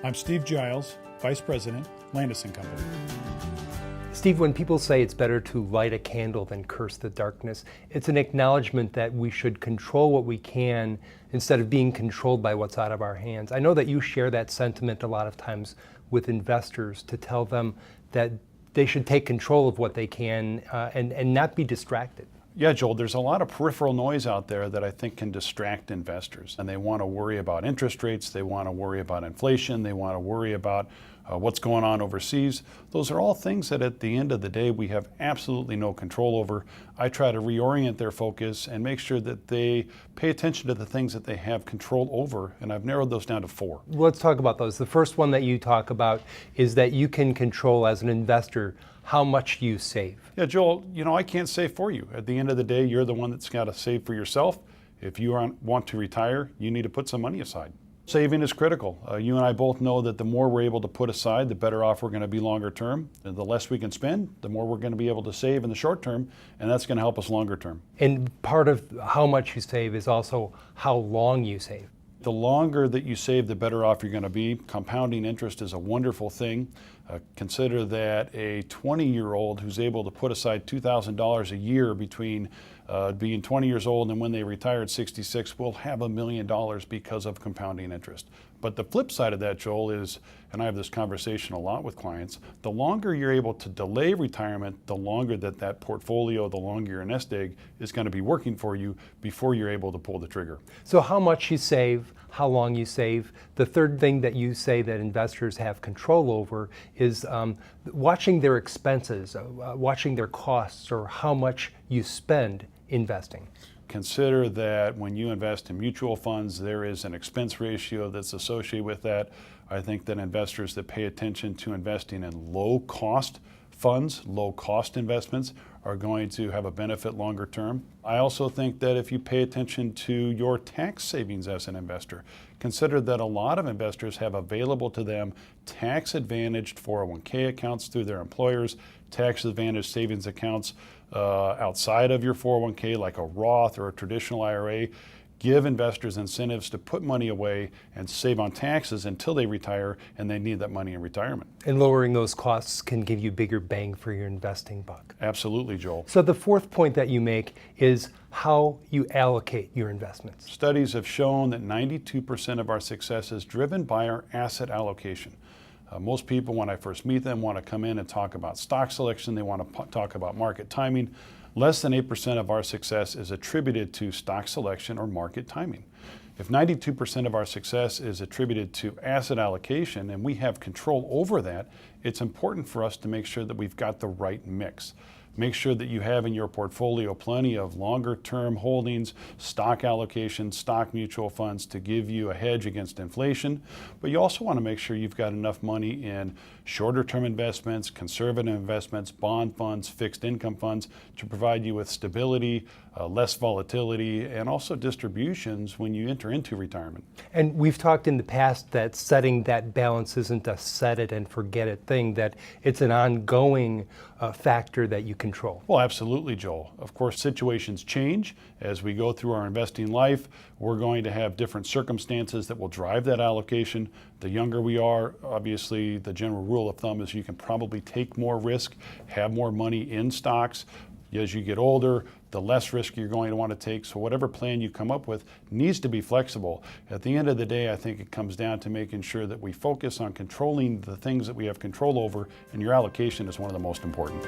I'm Steve Giles, Vice President, Landaas Company. Steve, when people say it's better to light a candle than curse the darkness, it's an acknowledgement that we should control what we can instead of being controlled by what's out of our hands. I know that you share that sentiment a lot of times with investors to tell them that they should take control of what they can and not be distracted. Yeah, Joel, there's a lot of peripheral noise out there that I think can distract investors. And they want to worry about interest rates, they want to worry about inflation, they want to worry about what's going on overseas. Those are all things that at the end of the day we have absolutely no control over. I try to reorient their focus and make sure that they pay attention to the things that they have control over, and I've narrowed those down to 4. Let's talk about those. The first one that you talk about is that you can control as an investor how much you save. Yeah, Joel, I can't save for you. At the end of the day, you're the one that's got to save for yourself. If you want to retire, you need to put some money aside. Saving is critical. You and I both know that the more we're able to put aside, the better off we're going to be longer term. And the less we can spend, the more we're going to be able to save in the short term, and that's going to help us longer term. And part of how much you save is also how long you save. The longer that you save, the better off you're going to be. Compounding interest is a wonderful thing. Consider that a 20-year-old who's able to put aside $2,000 a year between being 20 years old and when they retire at 66 will have $1 million because of compounding interest. But the flip side of that, Joel, is, and I have this conversation a lot with clients, the longer you're able to delay retirement, the longer that portfolio, the longer your nest egg is going to be working for you before you're able to pull the trigger. So how much you save, how long you save. The third thing that you say that investors have control over is watching their expenses, watching their costs, or how much you spend investing. Consider that when you invest in mutual funds, there is an expense ratio that's associated with that. I think that investors that pay attention to investing in low-cost funds, low-cost investments, are going to have a benefit longer term. I also think that if you pay attention to your tax savings as an investor, consider that a lot of investors have available to them tax-advantaged 401k accounts through their employers, tax-advantaged savings accounts outside of your 401k, like a Roth or a traditional IRA. Give investors incentives to put money away and save on taxes until they retire, and they need that money in retirement. And lowering those costs can give you bigger bang for your investing buck. Absolutely, Joel. So the fourth point that you make is how you allocate your investments. Studies have shown that 92% of our success is driven by our asset allocation. Most people, when I first meet them, want to come in and talk about stock selection. They want to talk about market timing. Less than 8% of our success is attributed to stock selection or market timing. If 92% of our success is attributed to asset allocation and we have control over that, it's important for us to make sure that we've got the right mix. Make sure that you have in your portfolio plenty of longer term holdings, stock allocations, stock mutual funds to give you a hedge against inflation. But you also want to make sure you've got enough money in shorter term investments, conservative investments, bond funds, fixed income funds to provide you with stability, less volatility, and also distributions when you enter into retirement. And we've talked in the past that setting that balance isn't a set it and forget it thing, that it's an ongoing factor that you control. Well, absolutely, Joel. Of course, situations change. As we go through our investing life, we're going to have different circumstances that will drive that allocation. The younger we are, obviously, the general rule of thumb is you can probably take more risk, have more money in stocks. As you get older, the less risk you're going to want to take. So whatever plan you come up with needs to be flexible. At the end of the day, I think it comes down to making sure that we focus on controlling the things that we have control over, and your allocation is one of the most important.